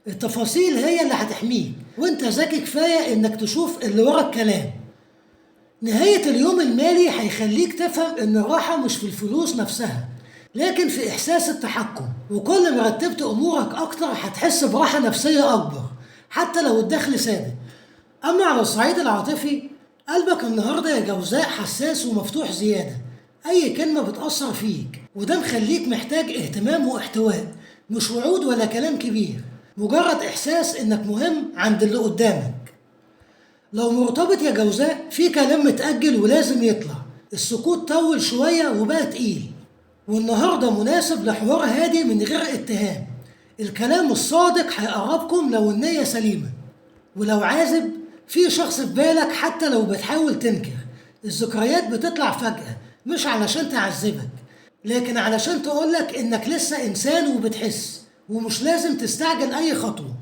التفاصيل هي اللي هتحميك، وانت ذكي كفاية انك تشوف اللي ورا الكلام. نهاية اليوم المالي هيخليك تفهم ان الراحة مش في الفلوس نفسها، لكن في احساس التحكم. وكل ما رتبت امورك اكتر هتحس براحة نفسية اكبر، حتى لو الدخل ثابت. اما على الصعيد العاطفي، قلبك النهاردة يا جوزاء حساس ومفتوح زيادة. اي كلمة بتأثر فيك، وده مخليك محتاج اهتمام واحتواء، مش وعود ولا كلام كبير، مجرد احساس انك مهم عند اللي قدامك. لو مرتبط يا جوزاء، في كلام متأجل ولازم يطلع. السكوت طول شوية وبقى تقيل، والنهاردة مناسب لحوار هادي من غير اتهام. الكلام الصادق هيقربكم لو النية سليمة. ولو عازب، في شخص في بالك حتى لو بتحاول تنكر. الذكريات بتطلع فجأة، مش علشان تعذبك، لكن علشان تقولك إنك لسه إنسان وبتحس، ومش لازم تستعجل أي خطوة.